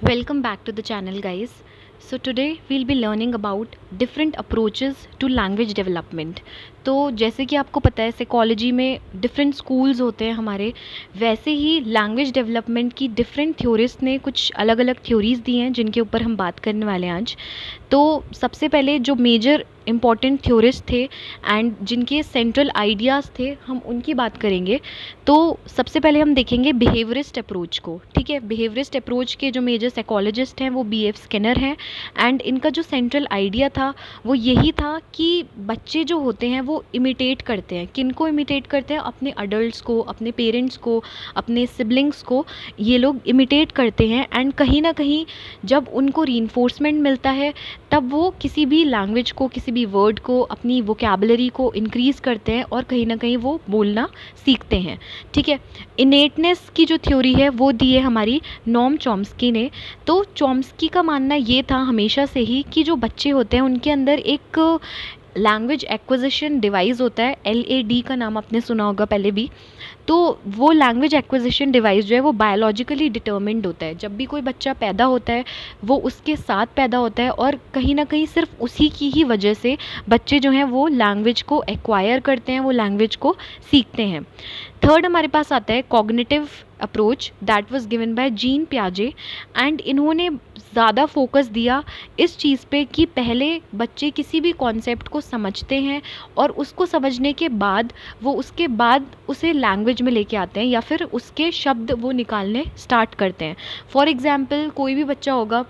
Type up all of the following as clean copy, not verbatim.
Welcome back to the channel, guys. So today we'll be learning about different approaches to language development. तो जैसे कि आपको पता है साइकोलॉजी में डिफरेंट स्कूल्स होते हैं हमारे, वैसे ही लैंग्वेज डेवलपमेंट की डिफरेंट थ्योरिस्ट ने कुछ अलग अलग थ्योरीज़ दी हैं जिनके ऊपर हम बात करने वाले हैं आज। तो सबसे पहले जो मेजर इम्पॉर्टेंट थ्योरिस्ट थे एंड जिनके सेंट्रल आइडियाज़ थे, हम उनकी बात करेंगे। तो सबसे पहले हम देखेंगे बिहेवियरिस्ट अप्रोच को। ठीक है, बिहेवियरिस्ट अप्रोच के जो मेजर साइकोलॉजिस्ट हैं वो बी एफ स्किनर हैं। एंड इनका जो सेंट्रल आइडिया था वो यही था कि बच्चे जो होते हैं वो इमिटेट करते हैं। किनको इमिटेट करते हैं? अपने अडल्ट्स को, अपने पेरेंट्स को, अपने सिबलिंग्स को ये लोग इमिटेट करते हैं। एंड कहीं ना कहीं जब उनको रीइंफोर्समेंट मिलता है तब वो किसी भी लैंग्वेज को, किसी भी वर्ड को, अपनी वोकैबुलरी को इंक्रीज़ करते हैं और कहीं ना कहीं वो बोलना सीखते हैं। ठीक है, इनेटनेस की जो थ्योरी है वो दी है हमारी नॉम चॉम्स्की ने। तो चॉम्स्की का मानना ये था हमेशा से ही कि जो बच्चे होते हैं उनके अंदर एक लैंग्वेज एक्विजिशन डिवाइस होता है, LAD का नाम आपने सुना होगा पहले भी। तो वो लैंग्वेज एक्विजिशन डिवाइस जो है वो बायोलॉजिकली डिटर्मिंड होता है। जब भी कोई बच्चा पैदा होता है वो उसके साथ पैदा होता है और कहीं ना कहीं सिर्फ उसी की ही वजह से बच्चे जो हैं वो लैंग्वेज को एक्वायर करते हैं, वो लैंग्वेज को सीखते हैं। थर्ड हमारे पास आता है cognitive approach, that was given by Jean पियाजे। एंड इन्होंने ज़्यादा फोकस दिया इस चीज़ पे कि पहले बच्चे किसी भी कॉन्सेप्ट को समझते हैं और उसको समझने के बाद वो उसके बाद उसे लैंग्वेज में लेके आते हैं या फिर उसके शब्द वो निकालने स्टार्ट करते हैं। फॉर एग्ज़ाम्पल, कोई भी बच्चा होगा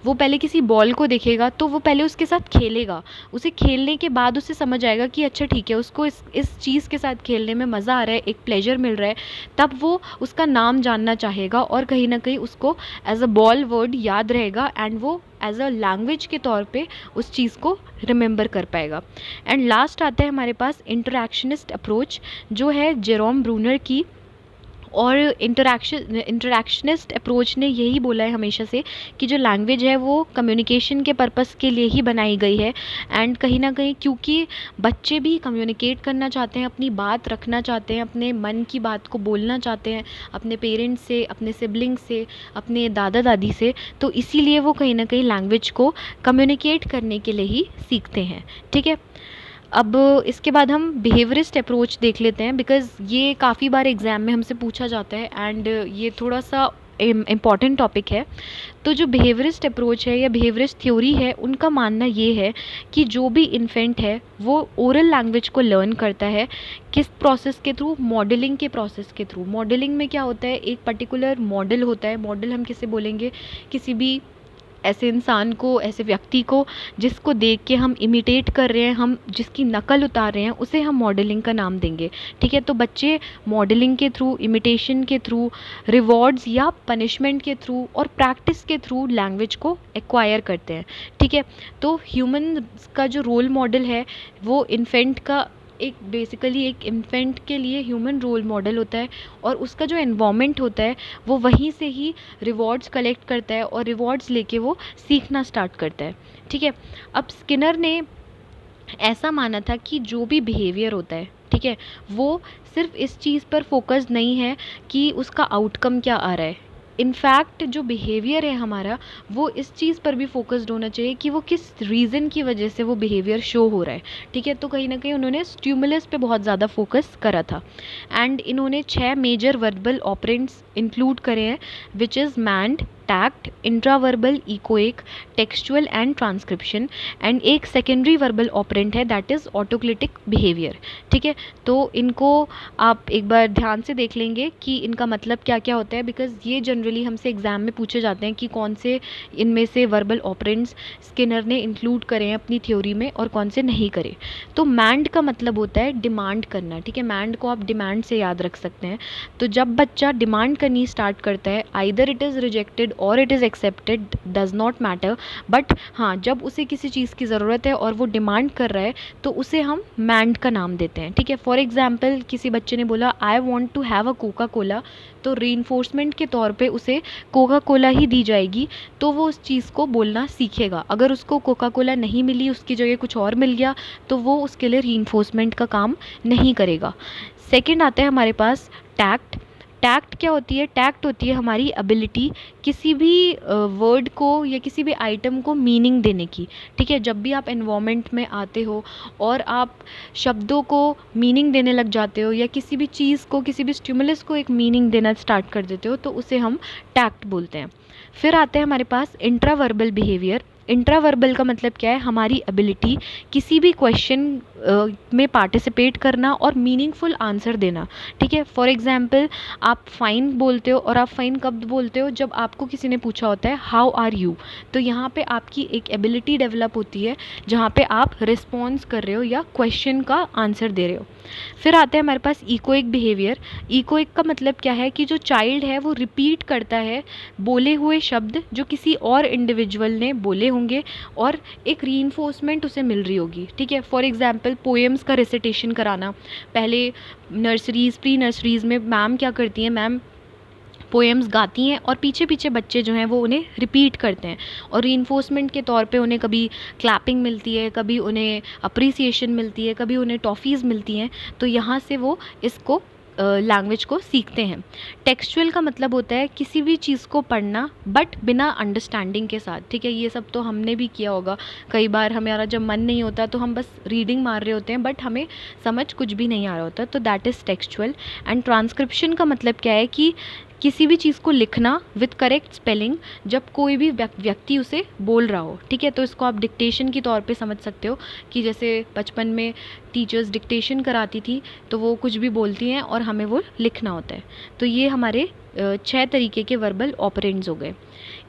वो पहले किसी बॉल को देखेगा तो वो पहले उसके साथ खेलेगा। उसे खेलने के बाद उसे समझ आएगा कि अच्छा ठीक है, उसको इस चीज़ के साथ खेलने में मज़ा आ रहा है, एक प्लेजर मिल रहा है। तब वो उसका नाम जानना चाहेगा और कहीं ना कहीं उसको एज अ बॉल वर्ड याद रहेगा एंड वो एज अ लैंग्वेज के तौर पे उस चीज़ को रिमेंबर कर पाएगा। एंड लास्ट आता है हमारे पास इंटरैक्शनिस्ट अप्रोच, जो है जेरोम ब्रूनर की। और इंटरैक्शनिस्ट अप्रोच ने यही बोला है हमेशा से कि जो लैंग्वेज है वो कम्युनिकेशन के पर्पस के लिए ही बनाई गई है। एंड कहीं ना कहीं क्योंकि बच्चे भी कम्युनिकेट करना चाहते हैं, अपनी बात रखना चाहते हैं, अपने मन की बात को बोलना चाहते हैं अपने पेरेंट्स से, अपने सिबलिंग से, अपने दादा दादी से, तो इसीलिए वो कहीं ना कहीं लैंग्वेज को कम्युनिकेट करने के लिए ही सीखते हैं। ठीक है, अब इसके बाद हम बिहेवियरिस्ट अप्रोच देख लेते हैं, बिकॉज़ ये काफ़ी बार एग्ज़ाम में हमसे पूछा जाता है एंड ये थोड़ा सा इम्पॉर्टेंट टॉपिक है। तो जो बिहेवियरिस्ट अप्रोच है या बिहेवियरिस्ट थ्योरी है, उनका मानना ये है कि जो भी इन्फेंट है वो ओरल लैंग्वेज को लर्न करता है। किस प्रोसेस के थ्रू? मॉडलिंग के प्रोसेस के थ्रू। मॉडलिंग में क्या होता है, एक पर्टिकुलर मॉडल होता है। मॉडल हम किसे बोलेंगे? किसी भी ऐसे इंसान को, ऐसे व्यक्ति को जिसको देख के हम इमिटेट कर रहे हैं, हम जिसकी नकल उतार रहे हैं, उसे हम मॉडलिंग का नाम देंगे। ठीक है, तो बच्चे मॉडलिंग के थ्रू, इमिटेशन के थ्रू, रिवॉर्ड्स या पनिशमेंट के थ्रू और प्रैक्टिस के थ्रू लैंग्वेज को एक्वायर करते हैं। ठीक है, तो ह्यूमन का जो रोल मॉडल है वो इन्फेंट का एक बेसिकली एक इन्फेंट के लिए ह्यूमन रोल मॉडल होता है और उसका जो एनवायरनमेंट होता है वो वहीं से ही रिवॉर्ड्स कलेक्ट करता है और रिवॉर्ड्स लेके वो सीखना स्टार्ट करता है। ठीक है, अब स्किनर ने ऐसा माना था कि जो भी बिहेवियर होता है, ठीक है, वो सिर्फ इस चीज़ पर फोकस नहीं है कि उसका आउटकम क्या आ रहा है। इनफैक्ट जो बिहेवियर है हमारा वो इस चीज़ पर भी फोकस्ड होना चाहिए कि वो किस रीज़न की वजह से वो बिहेवियर शो हो रहा है। ठीक है, तो कहीं ना कहीं उन्होंने स्टिमुलस पे बहुत ज़्यादा फोकस करा था। एंड इन्होंने 6 मेजर वर्बल ऑपरेंट्स इंक्लूड करे हैं, which is mand, tact, intraverbal, echoic, textual and transcription. And एक सेकेंडरी वर्बल ऑपरेंट है, दैट इज़ ऑटोक्लिटिक बिहेवियर। ठीक है, तो इनको आप एक बार ध्यान से देख लेंगे कि इनका मतलब क्या क्या होता है, बिकॉज़ ये जनरली हमसे एग्ज़ाम में पूछे जाते हैं कि कौन से इनमें से वर्बल ऑपरेंट्स स्किनर ने इंक्लूड करे हैं अपनी थ्योरी में और कौन से नहीं करे। तो मैंड का मतलब होता है डिमांड करना। ठीक है, मैंड को आप डिमांड से याद रख सकते हैं। तो जब बच्चा डिमांड करनी स्टार्ट करता है, आइदर इट इज़ रिजेक्टेड और it is accepted, does not matter, but हाँ, जब उसे किसी चीज़ की ज़रूरत है और वो डिमांड कर रहा है तो उसे हम मैंड का नाम देते हैं। ठीक है, फॉर एग्जाम्पल किसी बच्चे ने बोला I want to have a Coca Cola, तो रीइंफोर्समेंट के तौर पे उसे कोका कोला ही दी जाएगी, तो वो उस चीज़ को बोलना सीखेगा। अगर उसको कोका कोला नहीं मिली, उसकी जगह कुछ और मिल गया, तो वो उसके लिए रीइंफोर्समेंट का काम नहीं करेगा। सेकंड आता है हमारे पास टैक्ट। टैक्ट क्या होती है? टैक्ट होती है हमारी एबिलिटी किसी भी वर्ड को या किसी भी आइटम को मीनिंग देने की, ठीक है। जब भी आप एनवायरनमेंट में आते हो और आप शब्दों को मीनिंग देने लग जाते हो या किसी भी चीज़ को, किसी भी स्टिमुलस को एक मीनिंग देना स्टार्ट कर देते हो, तो उसे हम टैक्ट बोलते हैं। फिर आते हैं हमारे पास इंट्रावर्बल बिहेवियर। इंट्रावर्बल का मतलब क्या है? हमारी एबिलिटी किसी भी क्वेश्चन में पार्टिसिपेट करना और मीनिंगफुल आंसर देना, ठीक है। फॉर एग्जांपल, आप फाइन बोलते हो, और आप फाइन कब बोलते हो? जब आपको किसी ने पूछा होता है हाउ आर यू, तो यहाँ पे आपकी एक एबिलिटी डेवलप होती है जहाँ पे आप रिस्पॉन्स कर रहे हो या क्वेश्चन का आंसर दे रहे हो। फिर आते हैं हमारे पास इकोइक बिहेवियर। इकोइक का मतलब क्या है? कि जो चाइल्ड है वो रिपीट करता है बोले हुए शब्द जो किसी और इंडिविजुअल ने बोले होंगे और एक रीइंफोर्समेंट उसे मिल रही होगी, ठीक है। फॉर एग्जांपल, पोएम्स का रिसिटेशन कराना। पहले नर्सरीज़, प्री नर्सरीज़ में मैम क्या करती हैं? मैम पोएम्स गाती हैं और पीछे पीछे बच्चे जो हैं वो उन्हें रिपीट करते हैं, और रीइंफोर्समेंट के तौर पे उन्हें कभी क्लैपिंग मिलती है, कभी उन्हें अप्रिसिएशन मिलती है, कभी उन्हें टॉफ़ीज़ मिलती हैं। तो यहाँ से वो इसको लैंग्वेज को सीखते हैं। टेक्सचुअल का मतलब होता है किसी भी चीज़ को पढ़ना बट बिना अंडरस्टैंडिंग के साथ, ठीक है। ये सब तो हमने भी किया होगा। कई बार हमारा जब मन नहीं होता तो हम बस रीडिंग मार रहे होते हैं बट हमें समझ कुछ भी नहीं आ रहा होता, तो that is textual. And transcription का मतलब क्या है? कि किसी भी चीज़ को लिखना विद करेक्ट स्पेलिंग जब कोई भी व्यक्ति उसे बोल रहा हो, ठीक है। तो इसको आप डिक्टेशन के तौर पे समझ सकते हो कि जैसे बचपन में टीचर्स डिक्टेशन कराती थी तो वो कुछ भी बोलती हैं और हमें वो लिखना होता है। तो ये हमारे 6 तरीके के वर्बल ऑपरेंड्स हो गए।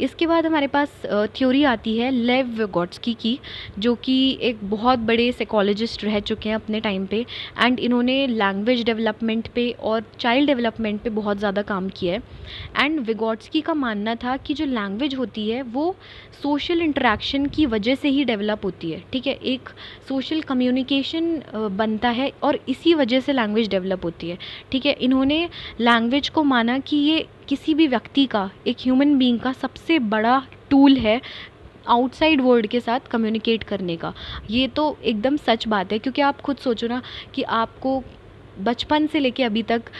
इसके बाद हमारे पास थ्योरी आती है लेव विगोट्स्की की, जो कि एक बहुत बड़े साइकोलॉजिस्ट रह चुके हैं अपने टाइम पे, एंड इन्होंने लैंग्वेज डेवलपमेंट पे और चाइल्ड डेवलपमेंट पे बहुत ज़्यादा काम किया है। एंड विगोट्स्की का मानना था कि जो लैंग्वेज होती है वो सोशल इंटरेक्शन की वजह से ही डेवलप होती है, ठीक है। एक सोशल कम्युनिकेशन बनता है और इसी वजह से लैंग्वेज डेवलप होती है, ठीक है। इन्होंने लैंग्वेज को माना कि ये किसी भी व्यक्ति का, एक ह्यूमन बीइंग का सबसे बड़ा टूल है आउटसाइड वर्ल्ड के साथ कम्युनिकेट करने का। ये तो एकदम सच बात है, क्योंकि आप खुद सोचो ना कि आपको बचपन से लेके अभी तक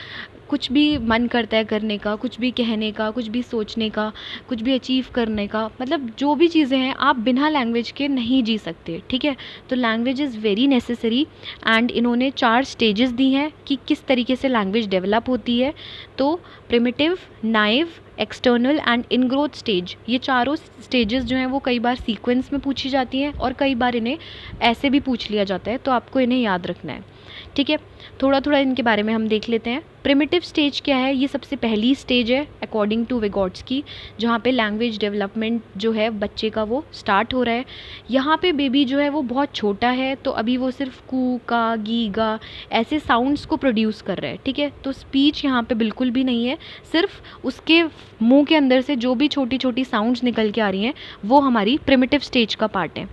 कुछ भी मन करता है करने का, कुछ भी कहने का, कुछ भी सोचने का, कुछ भी अचीव करने का, मतलब जो भी चीज़ें हैं आप बिना लैंग्वेज के नहीं जी सकते, ठीक है। तो language is very necessary. And इन्होंने 4 स्टेजेस दी हैं कि किस तरीके से लैंग्वेज डेवलप होती है। तो primitive, naive, external and ingrowth stage, ये चारों स्टेजेस जो हैं वो कई बार सीक्वेंस में पूछी जाती हैं और कई बार इन्हें ऐसे भी पूछ लिया जाता है, तो आपको इन्हें याद रखना है, ठीक है। थोड़ा थोड़ा इनके बारे में हम देख लेते हैं। प्रिमिटिव स्टेज क्या है? ये सबसे पहली स्टेज है अकॉर्डिंग टू विगोट्स्की, जहाँ पे लैंग्वेज डेवलपमेंट जो है बच्चे का वो स्टार्ट हो रहा है। यहाँ पे बेबी जो है वो बहुत छोटा है, तो अभी वो सिर्फ कू, का, गी, गा ऐसे साउंड्स को प्रोड्यूस कर रहा है, ठीक है। तो स्पीच यहाँ पे बिल्कुल भी नहीं है, सिर्फ उसके मुंह के अंदर से जो भी छोटी छोटी साउंड्स निकल के आ रही हैं वो हमारी प्रिमिटिव स्टेज का पार्ट है।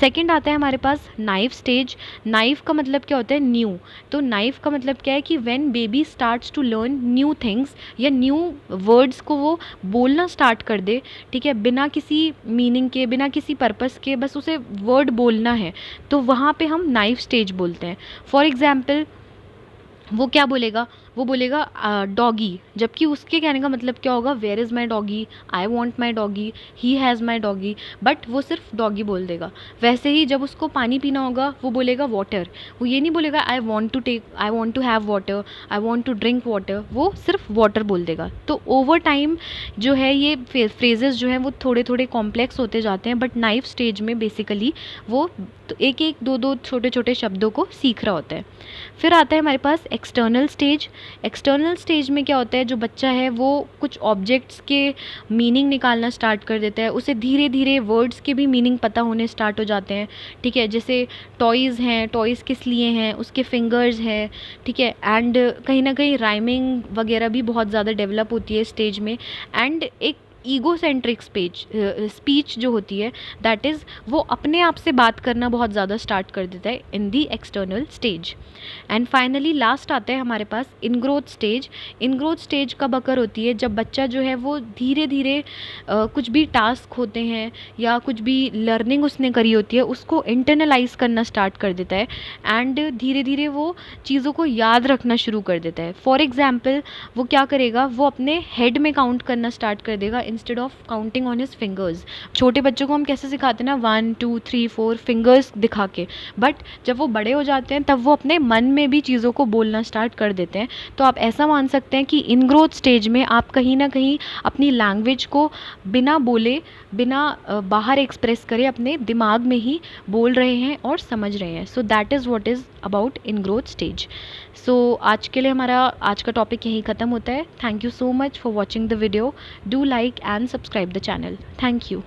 सेकेंड आता है हमारे पास नाइव स्टेज। नाइव का मतलब क्या होता है? न्यू। तो नाइव का मतलब क्या है? कि when baby starts to learn new things या न्यू वर्ड्स को वो बोलना स्टार्ट कर दे, ठीक है, बिना किसी मीनिंग के, बिना किसी पर्पस के, बस उसे वर्ड बोलना है, तो वहाँ पे हम नाइव स्टेज बोलते हैं। फॉर एग्जाम्पल, वो क्या बोलेगा? वो बोलेगा डॉगी, जबकि उसके कहने का मतलब क्या होगा? Where is my doggy, I want my doggy, he has my doggy, but वो सिर्फ डॉगी बोल देगा। वैसे ही जब उसको पानी पीना होगा वो बोलेगा वाटर, वो ये नहीं बोलेगा I want to have water, I want to drink water, वो सिर्फ वाटर बोल देगा। तो ओवर टाइम जो है ये फ्रेजेस जो हैं वो थोड़े थोड़े कॉम्प्लेक्स होते जाते हैं, बट नाइव स्टेज में बेसिकली वो तो एक एक दो दो छोटे छोटे शब्दों को सीख रहा होता है। फिर आता है हमारे पास एक्सटर्नल स्टेज। एक्सटर्नल स्टेज में क्या होता है? जो बच्चा है वो कुछ ऑब्जेक्ट्स के मीनिंग निकालना स्टार्ट कर देता है, उसे धीरे धीरे वर्ड्स के भी मीनिंग पता होने स्टार्ट हो जाते हैं, ठीक है। जैसे टॉयज़ हैं, टॉयज़ किस लिए हैं, उसके फिंगर्स हैं, ठीक है। एंड कहीं ना कहीं राइमिंग वगैरह भी बहुत ज़्यादा डेवलप होती है स्टेज में। एंड एक ईगो सेंट्रिक स्पीच जो होती है, दैट इज़ वो अपने आप से बात करना बहुत ज़्यादा स्टार्ट कर देता है in the external stage. And finally last आता है हमारे पास इनग्रोथ स्टेज। इनग्रोथ स्टेज कब अकर होती है? जब बच्चा जो है वो धीरे धीरे कुछ भी टास्क होते हैं या कुछ भी लर्निंग उसने करी होती है उसको इंटरनलाइज करना स्टार्ट कर देता है एंड धीरे धीरे वो चीज़ों को याद रखना शुरू कर देता है। फॉर एग्जाम्पल वो क्या करेगा, वो अपने हेड में काउंट करना स्टार्ट कर देगा instead of counting on his fingers. छोटे बच्चों को हम कैसे सिखाते हैं ना, 1 2 3 4 फिंगर्स दिखा के, बट जब वो बड़े हो जाते हैं तब वो अपने मन में भी चीज़ों को बोलना स्टार्ट कर देते हैं। तो आप ऐसा मान सकते हैं कि इन ग्रोथ स्टेज में आप कहीं ना कहीं अपनी लैंग्वेज को बिना बोले, बिना बाहर एक्सप्रेस करे, अपने दिमाग में ही बोल रहे हैं और समझ रहे हैं। So that is what is about ingrowth stage. So आज के लिए हमारा आज का टॉपिक यहीं ख़त्म होता है। Thank you so much for watching the video. Do like and subscribe the channel. Thank you.